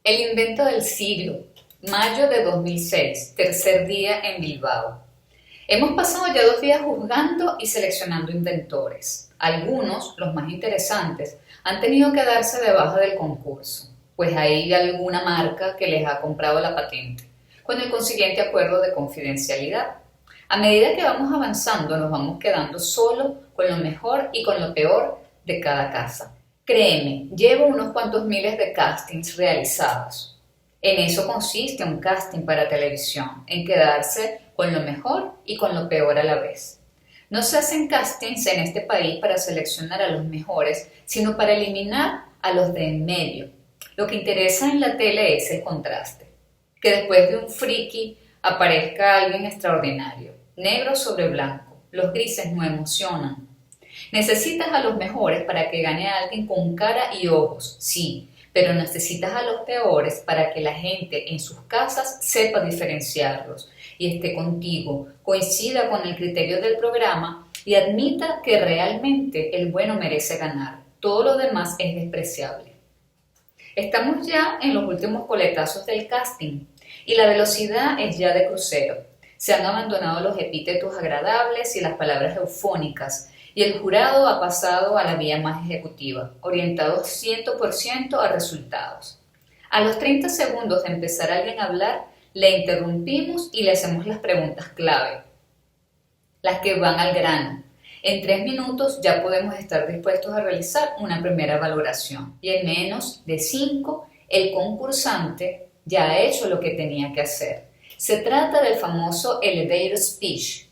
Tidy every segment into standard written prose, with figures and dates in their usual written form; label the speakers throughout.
Speaker 1: El invento del siglo, mayo de 2006, tercer día en Bilbao. Hemos pasado ya 2 días juzgando y seleccionando inventores. Algunos, los más interesantes, han tenido que darse de baja del concurso, pues hay alguna marca que les ha comprado la patente, con el consiguiente acuerdo de confidencialidad. A medida que vamos avanzando, nos vamos quedando solo con lo mejor y con lo peor de cada casa. Créeme, llevo unos cuantos miles de castings realizados. En eso consiste un casting para televisión, en quedarse con lo mejor y con lo peor a la vez. No se hacen castings en este país para seleccionar a los mejores, sino para eliminar a los de en medio. Lo que interesa en la tele es el contraste. Que después de un friki aparezca alguien extraordinario. Negro sobre blanco. Los grises no emocionan. Necesitas a los mejores para que gane a alguien con cara y ojos, sí, pero necesitas a los peores para que la gente en sus casas sepa diferenciarlos y esté contigo, coincida con el criterio del programa y admita que realmente el bueno merece ganar. Todo lo demás es despreciable. Estamos ya en los últimos coletazos del casting y la velocidad es ya de crucero. Se han abandonado los epítetos agradables y las palabras eufónicas y el jurado ha pasado a la vía más ejecutiva, orientado 100% a resultados. A los 30 segundos de empezar alguien a hablar, le interrumpimos y le hacemos las preguntas clave, las que van al grano. En 3 minutos ya podemos estar dispuestos a realizar una primera valoración y en menos de 5 el concursante ya ha hecho lo que tenía que hacer. Se trata del famoso elevator speech.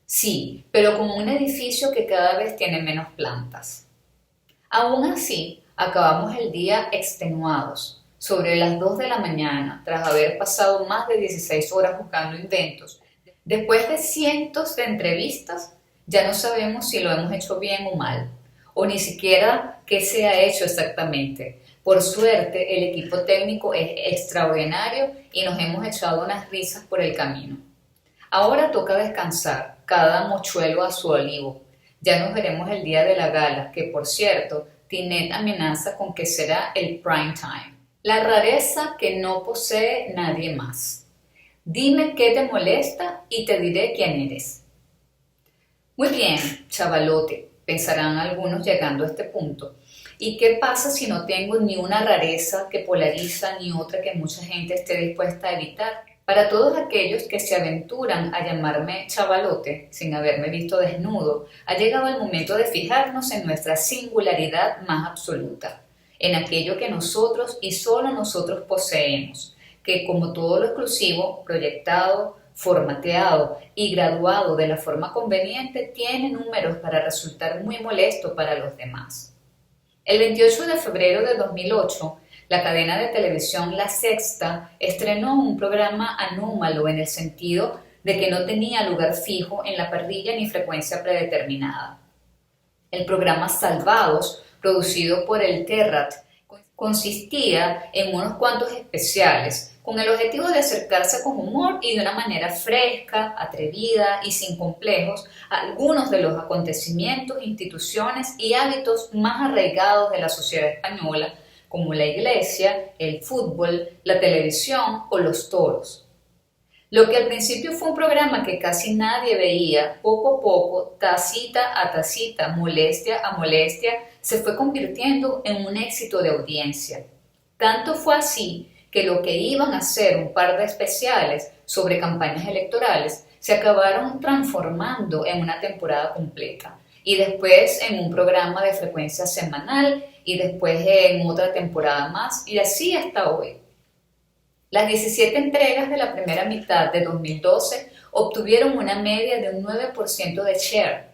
Speaker 1: Sí, pero como un edificio que cada vez tiene menos plantas. Aún así, acabamos el día extenuados, sobre las 2 de la mañana, tras haber pasado más de 16 horas buscando inventos. Después de cientos de entrevistas, ya no sabemos si lo hemos hecho bien o mal, o ni siquiera qué se ha hecho exactamente. Por suerte, el equipo técnico es extraordinario y nos hemos echado unas risas por el camino. Ahora toca descansar, cada mochuelo a su olivo. Ya nos veremos el día de la gala, que por cierto, Tinet amenaza con que será el prime time. La rareza que no posee nadie más. Dime qué te molesta y te diré quién eres. Muy bien, chavalote, pensarán algunos llegando a este punto. ¿Y qué pasa si no tengo ni una rareza que polariza ni otra que mucha gente esté dispuesta a evitar? Para todos aquellos que se aventuran a llamarme chavalote sin haberme visto desnudo, ha llegado el momento de fijarnos en nuestra singularidad más absoluta, en aquello que nosotros y solo nosotros poseemos, que como todo lo exclusivo, proyectado, formateado y graduado de la forma conveniente, tiene números para resultar muy molesto para los demás. El 28 de febrero de 2008, la cadena de televisión La Sexta estrenó un programa anómalo en el sentido de que no tenía lugar fijo en la parrilla ni frecuencia predeterminada. El programa Salvados, producido por el Terrat, consistía en unos cuantos especiales, con el objetivo de acercarse con humor y de una manera fresca, atrevida y sin complejos a algunos de los acontecimientos, instituciones y hábitos más arraigados de la sociedad española, como la iglesia, el fútbol, la televisión o los toros. Lo que al principio fue un programa que casi nadie veía, poco a poco, tacita a tacita, molestia a molestia, se fue convirtiendo en un éxito de audiencia. Tanto fue así que lo que iban a ser un par de especiales sobre campañas electorales se acabaron transformando en una temporada completa y después en un programa de frecuencia semanal y después en otra temporada más y así hasta hoy. Las 17 entregas de la primera mitad de 2012 obtuvieron una media de un 9% de share,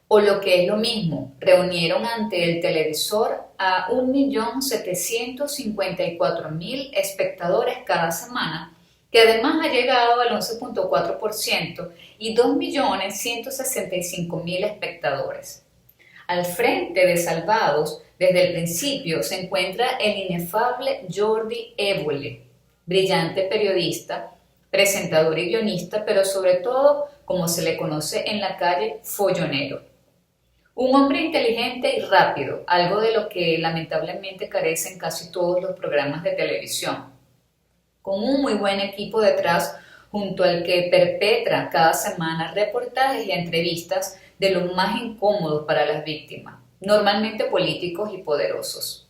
Speaker 1: o lo que es lo mismo, reunieron ante el televisor a 1.754.000 espectadores cada semana, que además ha llegado al 11.4% y 2.165.000 espectadores. Al frente de Salvados, desde el principio, se encuentra el inefable Jordi Évole, brillante periodista, presentador y guionista, pero sobre todo, como se le conoce en la calle, follonero. Un hombre inteligente y rápido, algo de lo que lamentablemente carecen casi todos los programas de televisión. Con un muy buen equipo detrás, junto al que perpetra cada semana reportajes y entrevistas de los más incómodos para las víctimas, normalmente políticos y poderosos.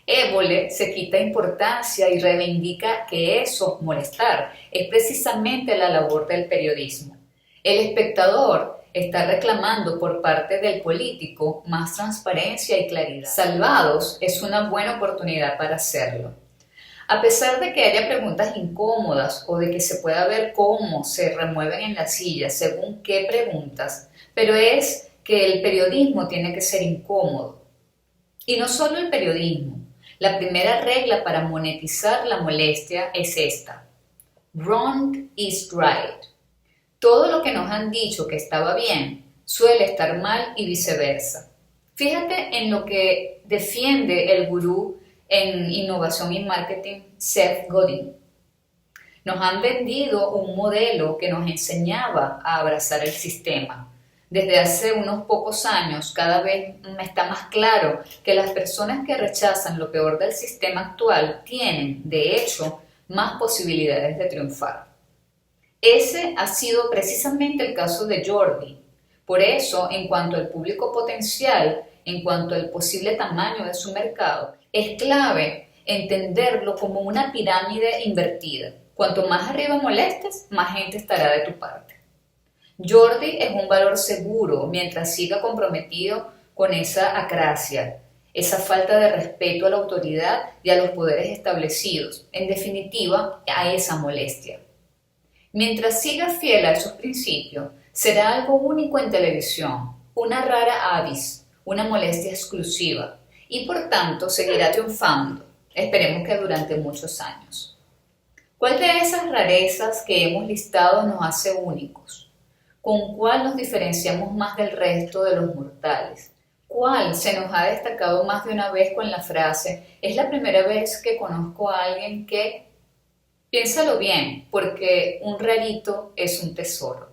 Speaker 1: Évole se quita importancia y reivindica que eso, molestar, es precisamente la labor del periodismo. El espectador está reclamando por parte del político más transparencia y claridad. Salvados es una buena oportunidad para hacerlo. A pesar de que haya preguntas incómodas o de que se pueda ver cómo se remueven en la silla según qué preguntas, pero es que el periodismo tiene que ser incómodo. Y no solo el periodismo. La primera regla para monetizar la molestia es esta. Wrong is right. Todo lo que nos han dicho que estaba bien suele estar mal y viceversa. Fíjate en lo que defiende el gurú en innovación y marketing, Seth Godin. Nos han vendido un modelo que nos enseñaba a abrazar el sistema. Desde hace unos pocos años, cada vez me está más claro que las personas que rechazan lo peor del sistema actual tienen, de hecho, más posibilidades de triunfar. Ese ha sido precisamente el caso de Jordi. Por eso, en cuanto al público potencial, en cuanto al posible tamaño de su mercado, es clave entenderlo como una pirámide invertida. Cuanto más arriba molestes, más gente estará de tu parte. Jordi es un valor seguro mientras siga comprometido con esa acracia, esa falta de respeto a la autoridad y a los poderes establecidos, en definitiva, a esa molestia. Mientras siga fiel a esos principios, será algo único en televisión, una rara avis, una molestia exclusiva, y por tanto seguirá triunfando, esperemos que durante muchos años. ¿Cuál de esas rarezas que hemos listado nos hace únicos? ¿Con cuál nos diferenciamos más del resto de los mortales? ¿Cuál se nos ha destacado más de una vez con la frase «Es la primera vez que conozco a alguien que...»? Piénsalo bien, porque un rarito es un tesoro.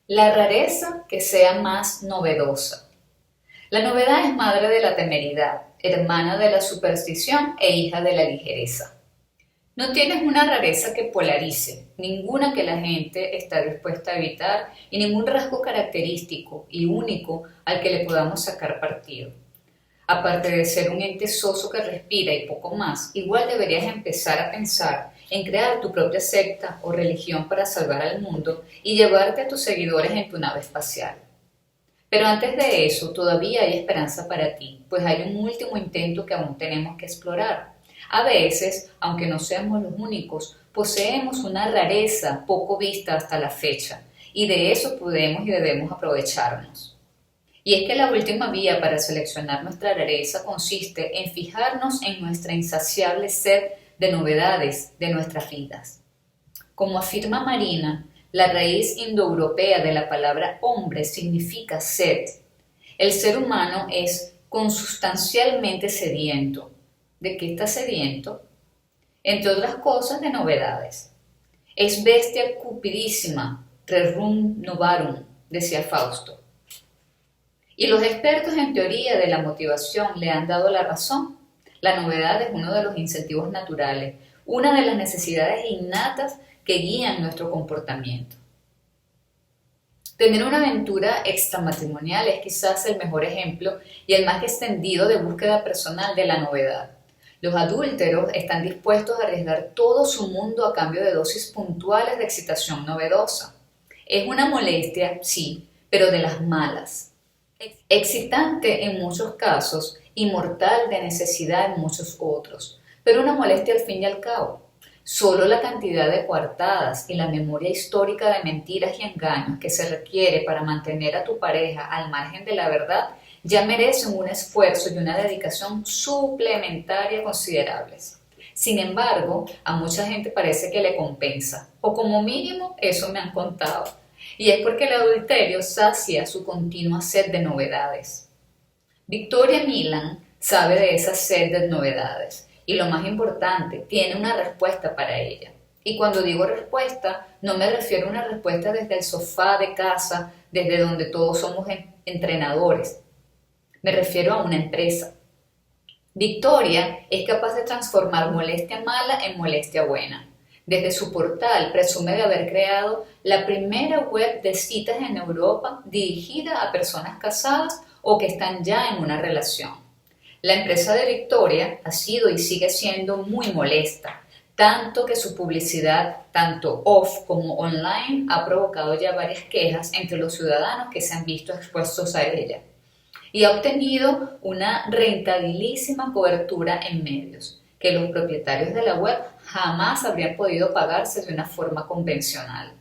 Speaker 1: La rareza que sea más novedosa. La novedad es madre de la temeridad, hermana de la superstición e hija de la ligereza. No tienes una rareza que polarice, ninguna que la gente está dispuesta a evitar y ningún rasgo característico y único al que le podamos sacar partido. Aparte de ser un ente soso que respira y poco más, igual deberías empezar a pensar en crear tu propia secta o religión para salvar al mundo y llevarte a tus seguidores en tu nave espacial. Pero antes de eso, todavía hay esperanza para ti, pues hay un último intento que aún tenemos que explorar. A veces, aunque no seamos los únicos, poseemos una rareza poco vista hasta la fecha, y de eso podemos y debemos aprovecharnos. Y es que la última vía para seleccionar nuestra rareza consiste en fijarnos en nuestra insaciable sed de novedades de nuestras vidas. Como afirma Marina, la raíz indoeuropea de la palabra hombre significa sed. El ser humano es consustancialmente sediento. ¿De qué está sediento? Entre otras cosas, de novedades. Es bestia cupidísima, rerum novarum, decía Fausto. Y los expertos en teoría de la motivación le han dado la razón. La novedad es uno de los incentivos naturales, una de las necesidades innatas que guían nuestro comportamiento. Tener una aventura extramatrimonial es quizás el mejor ejemplo y el más extendido de búsqueda personal de la novedad. Los adúlteros están dispuestos a arriesgar todo su mundo a cambio de dosis puntuales de excitación novedosa. Es una molestia, sí, pero de las malas. Excitante en muchos casos y mortal de necesidad en muchos otros, pero una molestia al fin y al cabo. Solo la cantidad de coartadas y la memoria histórica de mentiras y engaños que se requiere para mantener a tu pareja al margen de la verdad ya merecen un esfuerzo y una dedicación suplementaria considerables. Sin embargo, a mucha gente parece que le compensa, o como mínimo eso me han contado, y es porque el adulterio sacia su continua sed de novedades. Victoria Milan sabe de esa sed de novedades, y lo más importante, tiene una respuesta para ella. Y cuando digo respuesta, no me refiero a una respuesta desde el sofá de casa, desde donde todos somos entrenadores. Me refiero a una empresa. Victoria es capaz de transformar molestia mala en molestia buena. Desde su portal presume de haber creado la primera web de citas en Europa dirigida a personas casadas o que están ya en una relación. La empresa de Victoria ha sido y sigue siendo muy molesta, tanto que su publicidad, tanto off como online, ha provocado ya varias quejas entre los ciudadanos que se han visto expuestos a ella. Y ha obtenido una rentabilísima cobertura en medios, que los propietarios de la web jamás habrían podido pagarse de una forma convencional.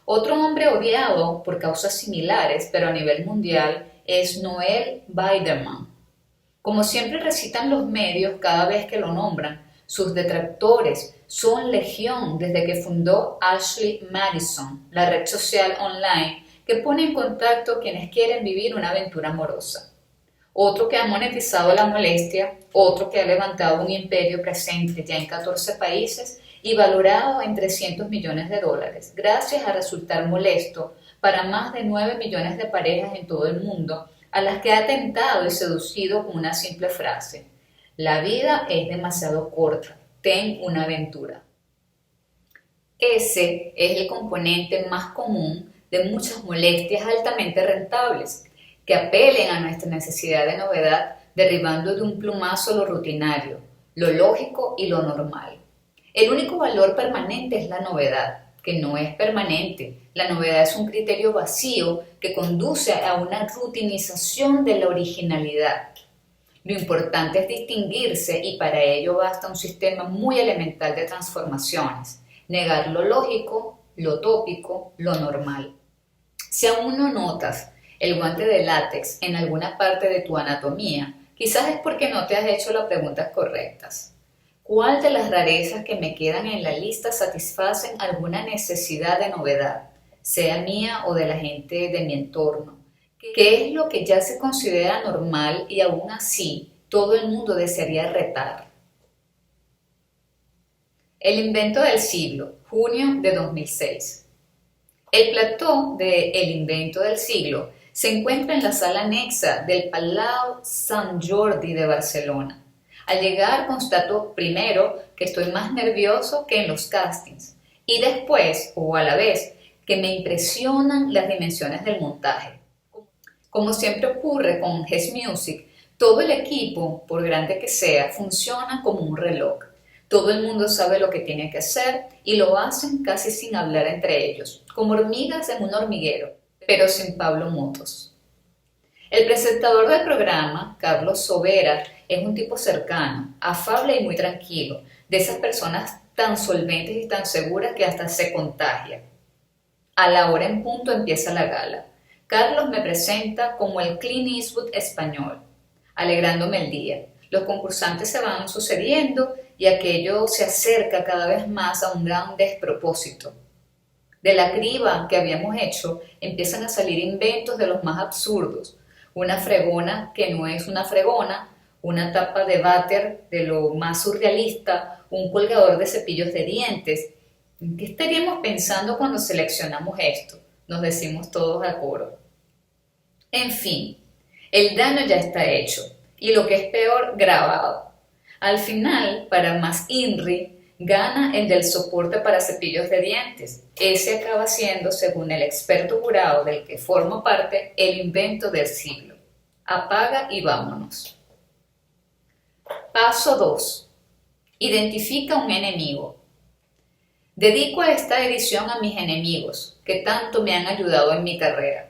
Speaker 1: Otro hombre odiado por causas similares, pero a nivel mundial, es Noel Biderman. Como siempre recitan los medios cada vez que lo nombran, sus detractores son legión desde que fundó Ashley Madison, la red social online que pone en contacto quienes quieren vivir una aventura amorosa. Otro que ha monetizado la molestia, otro que ha levantado un imperio presente ya en 14 países y valorado en $300 millones, gracias a resultar molesto para más de 9 millones de parejas en todo el mundo, a las que ha tentado y seducido con una simple frase: la vida es demasiado corta, ten una aventura. Ese es el componente más común de muchas molestias altamente rentables, que apelen a nuestra necesidad de novedad, derribando de un plumazo lo rutinario, lo lógico y lo normal. El único valor permanente es la novedad, que no es permanente. La novedad es un criterio vacío que conduce a una rutinización de la originalidad. Lo importante es distinguirse y para ello basta un sistema muy elemental de transformaciones, negar lo lógico, lo tópico, lo normal. Si aún no notas el guante de látex en alguna parte de tu anatomía, quizás es porque no te has hecho las preguntas correctas. ¿Cuál de las rarezas que me quedan en la lista satisfacen alguna necesidad de novedad, sea mía o de la gente de mi entorno? ¿Qué es lo que ya se considera normal y aún así todo el mundo desearía retar? El invento del siglo, junio de 2006. El plató de El invento del siglo se encuentra en la sala anexa del Palau Sant Jordi de Barcelona. Al llegar constato primero que estoy más nervioso que en los castings y después, o a la vez, que me impresionan las dimensiones del montaje. Como siempre ocurre con Hess Music, todo el equipo, por grande que sea, funciona como un reloj. Todo el mundo sabe lo que tiene que hacer y lo hacen casi sin hablar entre ellos, como hormigas en un hormiguero, pero sin Pablo Motos. El presentador del programa, Carlos Sobera, es un tipo cercano, afable y muy tranquilo, de esas personas tan solventes y tan seguras que hasta se contagia. A la hora en punto empieza la gala. Carlos me presenta como el Clint Eastwood español, alegrándome el día. Los concursantes se van sucediendo y aquello se acerca cada vez más a un gran despropósito. De la criba que habíamos hecho empiezan a salir inventos de los más absurdos. Una fregona que no es una fregona, una tapa de váter de lo más surrealista, un colgador de cepillos de dientes. ¿En qué estaríamos pensando cuando seleccionamos esto? Nos decimos todos a coro. En fin, el daño ya está hecho y lo que es peor, grabado. Al final, para más INRI, gana el del soporte para cepillos de dientes. Ese acaba siendo, según el experto jurado del que formo parte, el invento del siglo. Apaga y vámonos. Paso 2. Identifica un enemigo. Dedico a esta edición a mis enemigos, que tanto me han ayudado en mi carrera.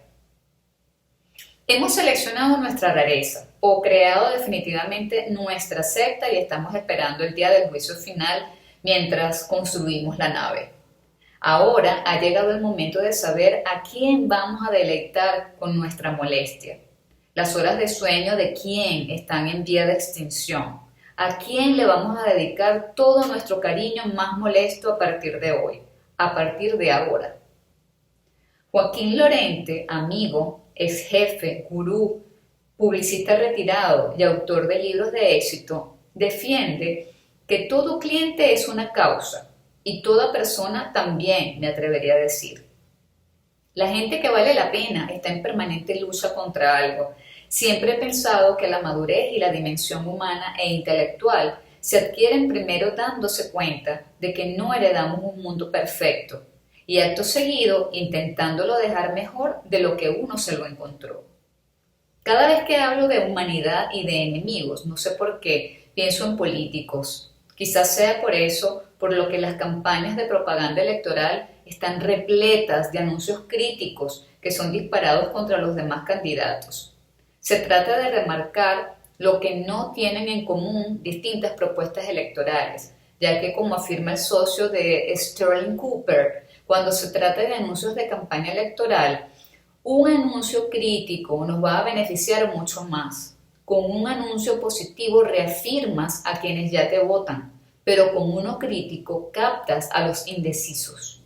Speaker 1: Hemos seleccionado nuestra rareza o creado definitivamente nuestra secta y estamos esperando el día del juicio final mientras construimos la nave. Ahora ha llegado el momento de saber a quién vamos a deleitar con nuestra molestia. Las horas de sueño de quién están en vía de extinción. ¿A quién le vamos a dedicar todo nuestro cariño más molesto a partir de hoy, a partir de ahora? Joaquín Lorente, amigo, ex jefe, gurú, publicista retirado y autor de libros de éxito, defiende que todo cliente es una causa Y toda persona también, me atrevería a decir. La gente que vale la pena está en permanente lucha contra algo. Siempre he pensado que la madurez y la dimensión humana e intelectual se adquieren primero dándose cuenta de que no heredamos un mundo perfecto y acto seguido intentándolo dejar mejor de lo que uno se lo encontró. Cada vez que hablo de humanidad y de enemigos, no sé por qué, pienso en políticos. Quizás sea por eso, por lo que las campañas de propaganda electoral están repletas de anuncios críticos que son disparados contra los demás candidatos. Se trata de remarcar lo que no tienen en común distintas propuestas electorales, ya que como afirma el socio de Sterling Cooper, cuando se trata de anuncios de campaña electoral, un anuncio crítico nos va a beneficiar mucho más. Con un anuncio positivo reafirmas a quienes ya te votan, pero con uno crítico captas a los indecisos.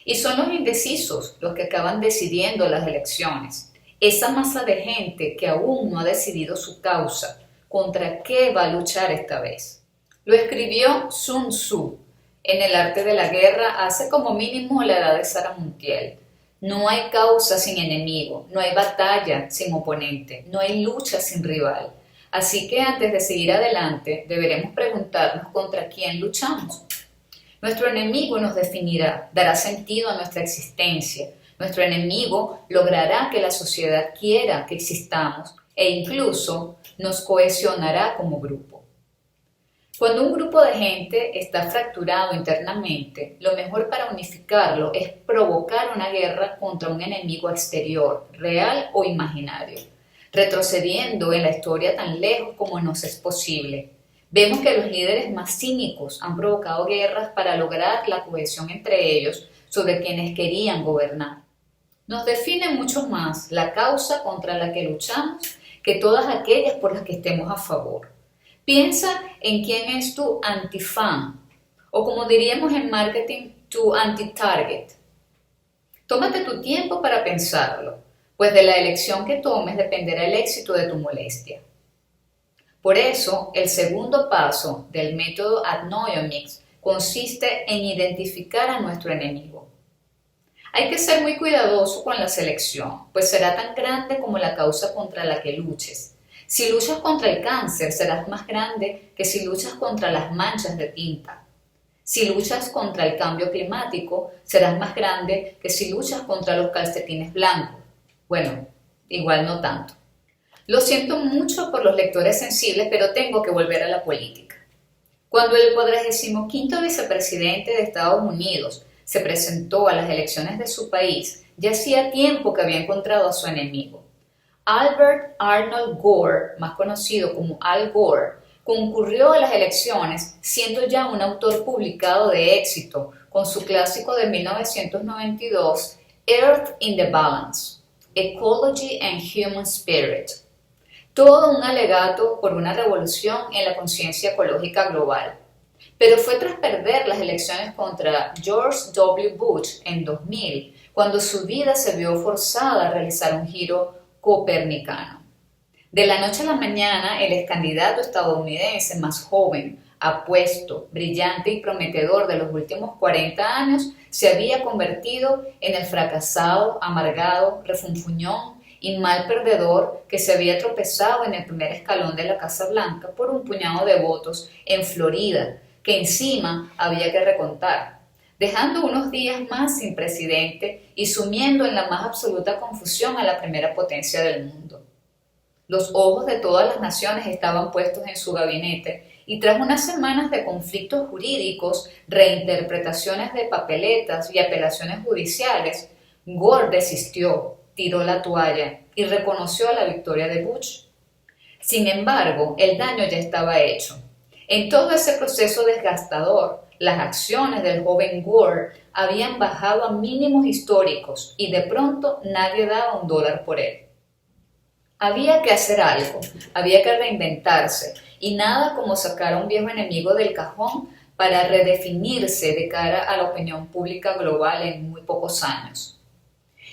Speaker 1: Y son los indecisos los que acaban decidiendo las elecciones. Esa masa de gente que aún no ha decidido su causa, contra qué va a luchar esta vez. Lo escribió Sun Tzu en El arte de la guerra hace como mínimo la edad de Sara Montiel. No hay causa sin enemigo, no hay batalla sin oponente, no hay lucha sin rival. Así que antes de seguir adelante, deberemos preguntarnos contra quién luchamos. Nuestro enemigo nos definirá, dará sentido a nuestra existencia. Nuestro enemigo logrará que la sociedad quiera que existamos e incluso nos cohesionará como grupo. Cuando un grupo de gente está fracturado internamente, lo mejor para unificarlo es provocar una guerra contra un enemigo exterior, real o imaginario, retrocediendo en la historia tan lejos como nos es posible. Vemos que los líderes más cínicos han provocado guerras para lograr la cohesión entre ellos sobre quienes querían gobernar. Nos define mucho más la causa contra la que luchamos que todas aquellas por las que estemos a favor. Piensa en quién es tu antifan, o como diríamos en marketing, tu anti-target. Tómate tu tiempo para pensarlo, pues de la elección que tomes dependerá el éxito de tu molestia. Por eso, el segundo paso del método Adnoyomix consiste en identificar a nuestro enemigo. Hay que ser muy cuidadoso con la selección, pues será tan grande como la causa contra la que luches. Si luchas contra el cáncer, serás más grande que si luchas contra las manchas de tinta. Si luchas contra el cambio climático, serás más grande que si luchas contra los calcetines blancos. Bueno, igual no tanto. Lo siento mucho por los lectores sensibles, pero tengo que volver a la política. Cuando el 45º vicepresidente de Estados Unidos se presentó a las elecciones de su país, ya hacía tiempo que había encontrado a su enemigo. Albert Arnold Gore, más conocido como Al Gore, concurrió a las elecciones siendo ya un autor publicado de éxito con su clásico de 1992, Earth in the Balance, Ecology and Human Spirit. Todo un alegato por una revolución en la conciencia ecológica global. Pero fue tras perder las elecciones contra George W. Bush en 2000, cuando su vida se vio forzada a realizar un giro copernicano. De la noche a la mañana, el ex candidato estadounidense más joven, apuesto, brillante y prometedor de los últimos 40 años, se había convertido en el fracasado, amargado, refunfuñón y mal perdedor que se había tropezado en el primer escalón de la Casa Blanca por un puñado de votos en Florida, que encima había que recontar, dejando unos días más sin presidente y sumiendo en la más absoluta confusión a la primera potencia del mundo. Los ojos de todas las naciones estaban puestos en su gabinete y tras unas semanas de conflictos jurídicos, reinterpretaciones de papeletas y apelaciones judiciales, Gore desistió, tiró la toalla y reconoció la victoria de Bush. Sin embargo, el daño ya estaba hecho. En todo ese proceso desgastador, las acciones del joven Gore habían bajado a mínimos históricos y de pronto nadie daba $1 por él. Había que hacer algo, había que reinventarse y nada como sacar a un viejo enemigo del cajón para redefinirse de cara a la opinión pública global en muy pocos años.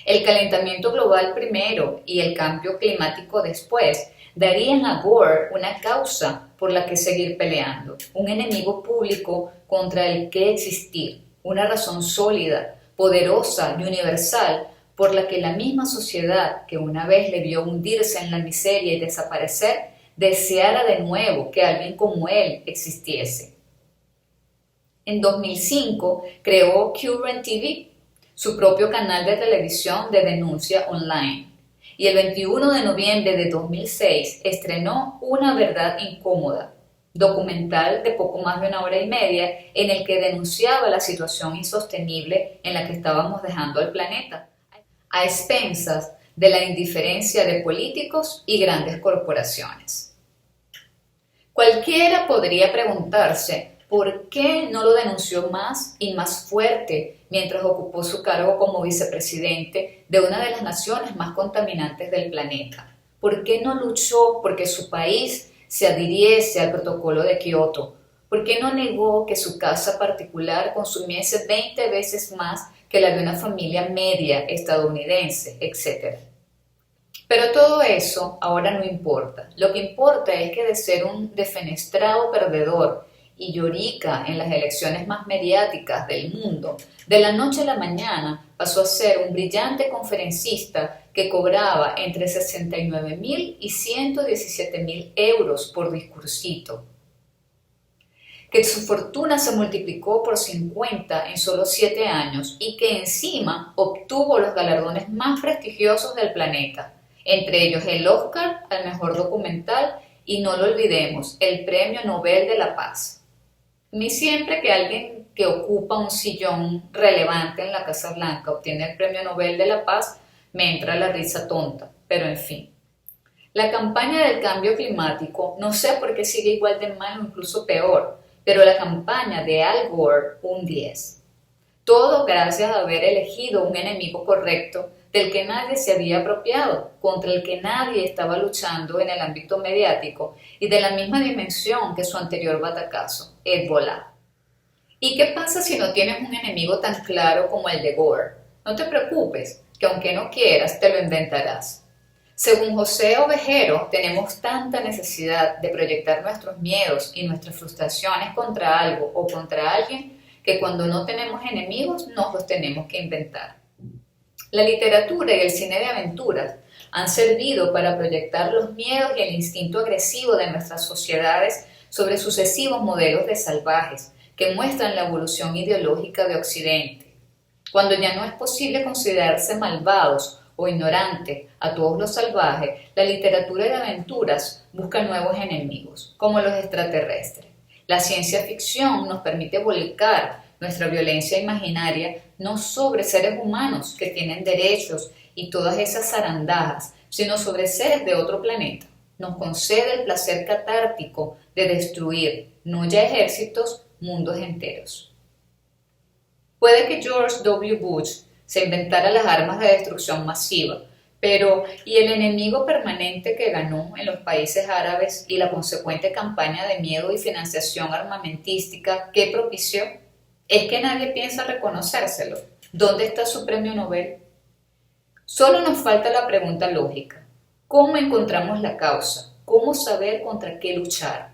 Speaker 1: El calentamiento global primero y el cambio climático después darían a Gore una causa por la que seguir peleando, un enemigo público contra el que existir, una razón sólida, poderosa y universal por la que la misma sociedad que una vez le vio hundirse en la miseria y desaparecer, deseara de nuevo que alguien como él existiese. En 2005 creó Current TV, su propio canal de televisión de denuncia online, y el 21 de noviembre de 2006 estrenó Una verdad incómoda, documental de poco más de 1 hora y media en el que denunciaba la situación insostenible en la que estábamos dejando al planeta, a expensas de la indiferencia de políticos y grandes corporaciones. Cualquiera podría preguntarse por qué no lo denunció más y más fuerte mientras ocupó su cargo como vicepresidente de una de las naciones más contaminantes del planeta. ¿Por qué no luchó porque su país se adhiriese al protocolo de Kioto? ¿Por qué no negó que su casa particular consumiese 20 veces más que la de una familia media estadounidense, etcétera? Pero todo eso ahora no importa. Lo que importa es que de ser un defenestrado perdedor y llorica en las elecciones más mediáticas del mundo, de la noche a la mañana pasó a ser un brillante conferencista que cobraba entre 69.000 y 117.000 euros por discursito, que su fortuna se multiplicó por 50 en solo 7 años y que encima obtuvo los galardones más prestigiosos del planeta, entre ellos el Oscar al mejor documental y, no lo olvidemos, el Premio Nobel de la Paz. A mí siempre que alguien que ocupa un sillón relevante en la Casa Blanca obtiene el Premio Nobel de la Paz, me entra la risa tonta, pero en fin. La campaña del cambio climático, no sé por qué sigue igual de mal o incluso peor, pero la campaña de Al Gore, un 10. Todo gracias a haber elegido un enemigo correcto del que nadie se había apropiado, contra el que nadie estaba luchando en el ámbito mediático y de la misma dimensión que su anterior batacazo, Hezbollah. ¿Y qué pasa si no tienes un enemigo tan claro como el de Gore? No te preocupes, que aunque no quieras, te lo inventarás. Según José Ovejero, tenemos tanta necesidad de proyectar nuestros miedos y nuestras frustraciones contra algo o contra alguien que cuando no tenemos enemigos nos los tenemos que inventar. La literatura y el cine de aventuras han servido para proyectar los miedos y el instinto agresivo de nuestras sociedades sobre sucesivos modelos de salvajes que muestran la evolución ideológica de Occidente. Cuando ya no es posible considerarse malvados o ignorante a todos los salvajes, la literatura de aventuras busca nuevos enemigos, como los extraterrestres. La ciencia ficción nos permite volcar nuestra violencia imaginaria no sobre seres humanos que tienen derechos y todas esas zarandajas, sino sobre seres de otro planeta. Nos concede el placer catártico de destruir, no ya ejércitos, mundos enteros. Puede que George W. Bush se inventara las armas de destrucción masiva, pero ¿y el enemigo permanente que ganó en los países árabes y la consecuente campaña de miedo y financiación armamentística que propició? Es que nadie piensa reconocérselo. ¿Dónde está su premio Nobel? Solo nos falta la pregunta lógica. ¿Cómo encontramos la causa? ¿Cómo saber contra qué luchar?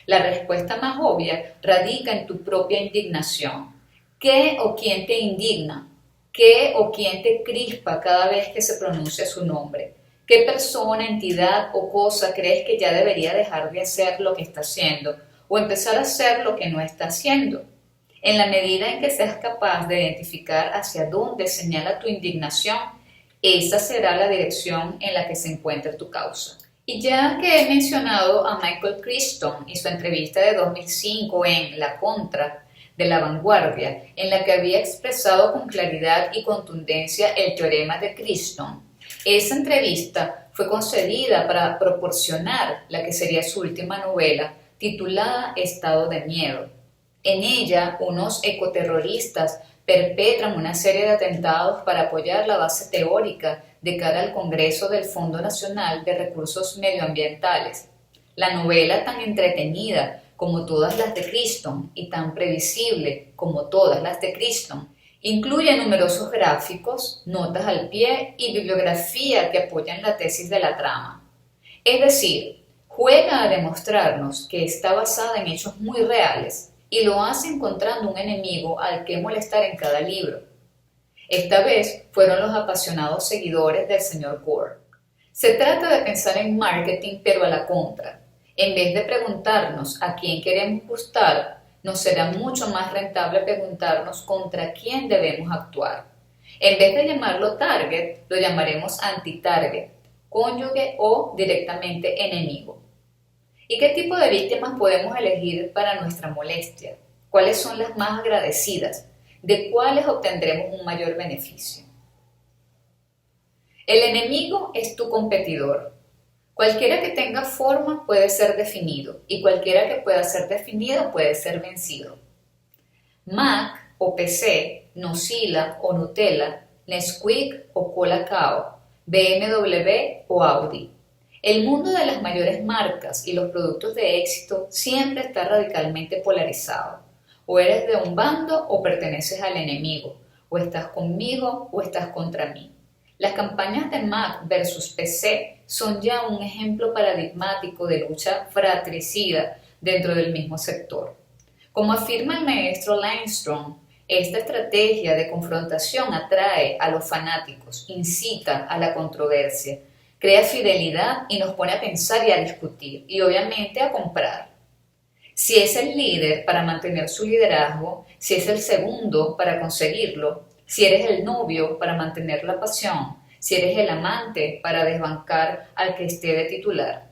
Speaker 1: La respuesta más obvia radica en tu propia indignación. ¿Qué o quién te indigna? ¿Qué o quién te crispa cada vez que se pronuncia su nombre? ¿Qué persona, entidad o cosa crees que ya debería dejar de hacer lo que está haciendo o empezar a hacer lo que no está haciendo? En la medida en que seas capaz de identificar hacia dónde señala tu indignación, esa será la dirección en la que se encuentre tu causa. Y ya que he mencionado a Michael Crichton y su entrevista de 2005 en La Contra de La Vanguardia, en la que había expresado con claridad y contundencia el teorema de Crichton, esa entrevista fue concedida para proporcionar la que sería su última novela, titulada Estado de Miedo. En ella, unos ecoterroristas perpetran una serie de atentados para apoyar la base teórica de cara al Congreso del Fondo Nacional de Recursos Medioambientales. La novela, tan entretenida como todas las de Crichton y tan previsible como todas las de Crichton, incluye numerosos gráficos, notas al pie y bibliografía que apoyan la tesis de la trama. Es decir, juega a demostrarnos que está basada en hechos muy reales y lo hace encontrando un enemigo al que molestar en cada libro. Esta vez fueron los apasionados seguidores del señor Gore. Se trata de pensar en marketing pero a la contra. En vez de preguntarnos a quién queremos gustar, nos será mucho más rentable preguntarnos contra quién debemos actuar. En vez de llamarlo target, lo llamaremos anti-target, cónyuge o directamente enemigo. ¿Y qué tipo de víctimas podemos elegir para nuestra molestia? ¿Cuáles son las más agradecidas? ¿De cuáles obtendremos un mayor beneficio? El enemigo es tu competidor. Cualquiera que tenga forma puede ser definido y cualquiera que pueda ser definido puede ser vencido. Mac o PC, Nocilla o Nutella, Nesquik o Colacao, BMW o Audi. El mundo de las mayores marcas y los productos de éxito siempre está radicalmente polarizado. O eres de un bando o perteneces al enemigo, o estás conmigo o estás contra mí. Las campañas de Mac versus PC son ya un ejemplo paradigmático de lucha fratricida dentro del mismo sector. Como afirma el maestro Lindstrom, esta estrategia de confrontación atrae a los fanáticos, incita a la controversia, crea fidelidad y nos pone a pensar y a discutir, y obviamente a comprar. Si es el líder para mantener su liderazgo, si es el segundo para conseguirlo, si eres el novio para mantener la pasión, si eres el amante para desbancar al que esté de titular.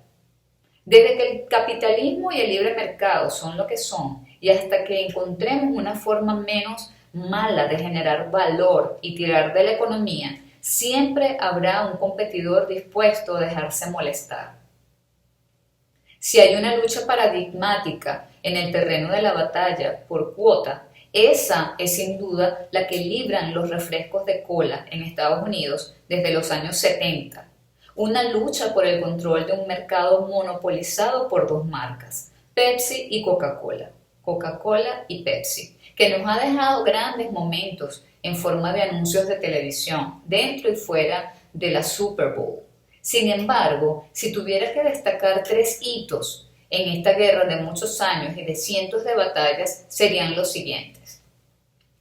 Speaker 1: Desde que el capitalismo y el libre mercado son lo que son y hasta que encontremos una forma menos mala de generar valor y tirar de la economía, siempre habrá un competidor dispuesto a dejarse molestar. Si hay una lucha paradigmática en el terreno de la batalla por cuota, esa es sin duda la que libran los refrescos de cola en Estados Unidos desde los años 70. Una lucha por el control de un mercado monopolizado por dos marcas, Pepsi y Coca-Cola. Coca-Cola y Pepsi, que nos ha dejado grandes momentos en forma de anuncios de televisión, dentro y fuera de la Super Bowl. Sin embargo, si tuviera que destacar 3 hitos en esta guerra de muchos años y de cientos de batallas, serían los siguientes.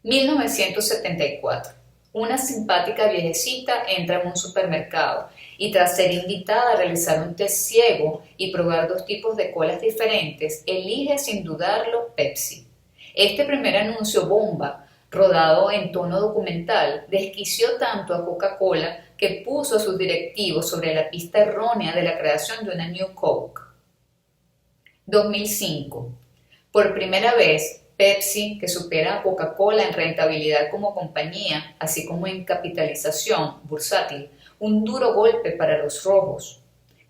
Speaker 1: 1974. Una simpática viejecita entra en un supermercado y tras ser invitada a realizar un test ciego y probar 2 tipos de colas diferentes, elige sin dudarlo Pepsi. Este primer anuncio bomba, rodado en tono documental, desquició tanto a Coca-Cola que puso a sus directivos sobre la pista errónea de la creación de una New Coke. 2005. Por primera vez, Pepsi, que supera a Coca-Cola en rentabilidad como compañía, así como en capitalización bursátil, un duro golpe para los rojos,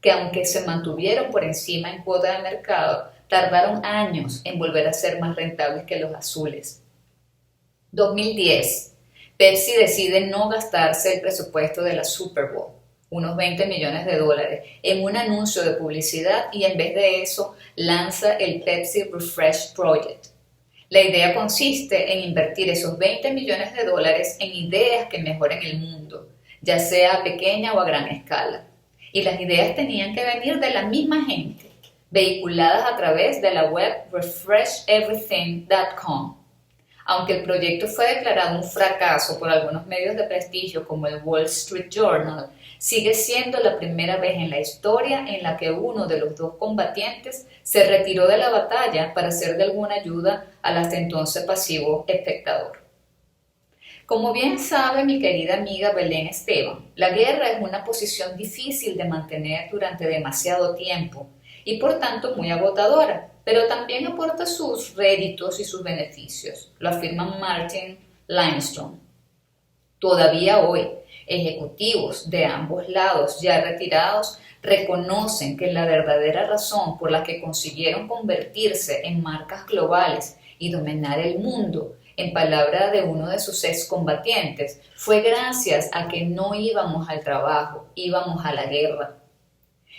Speaker 1: que aunque se mantuvieron por encima en cuota de mercado, tardaron años en volver a ser más rentables que los azules. 2010. Pepsi decide no gastarse el presupuesto de la Super Bowl, unos $20 millones, en un anuncio de publicidad y en vez de eso lanza el Pepsi Refresh Project. La idea consiste en invertir esos $20 millones en ideas que mejoren el mundo, ya sea a pequeña o a gran escala. Y las ideas tenían que venir de la misma gente, vehiculadas a través de la web refresheverything.com. Aunque el proyecto fue declarado un fracaso por algunos medios de prestigio como el Wall Street Journal, sigue siendo la primera vez en la historia en la que uno de los dos combatientes se retiró de la batalla para ser de alguna ayuda al hasta entonces pasivo espectador. Como bien sabe mi querida amiga Belén Esteban, la guerra es una posición difícil de mantener durante demasiado tiempo y por tanto muy agotadora, pero también aporta sus réditos y sus beneficios, lo afirma Martin Lindstrom. Todavía hoy, ejecutivos de ambos lados ya retirados reconocen que la verdadera razón por la que consiguieron convertirse en marcas globales y dominar el mundo, en palabra de uno de sus excombatientes, fue gracias a que no íbamos al trabajo, íbamos a la guerra.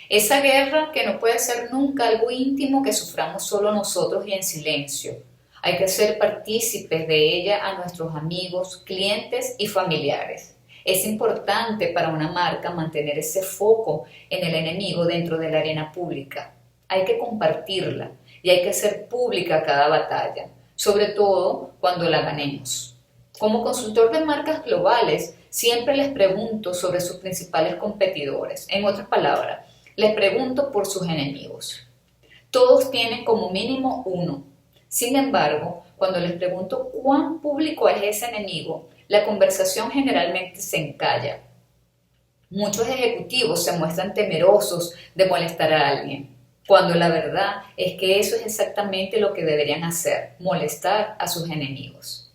Speaker 1: Esa guerra que no puede ser nunca algo íntimo que suframos solo nosotros y en silencio. Hay que ser partícipes de ella a nuestros amigos, clientes y familiares. Es importante para una marca mantener ese foco en el enemigo dentro de la arena pública. Hay que compartirla y hay que hacer pública cada batalla, sobre todo cuando la ganemos. Como consultor de marcas globales, siempre les pregunto sobre sus principales competidores. En otras palabras, les pregunto por sus enemigos. Todos tienen como mínimo uno. Sin embargo, cuando les pregunto cuán público es ese enemigo, la conversación generalmente se encalla. Muchos ejecutivos se muestran temerosos de molestar a alguien, cuando la verdad es que eso es exactamente lo que deberían hacer, molestar a sus enemigos.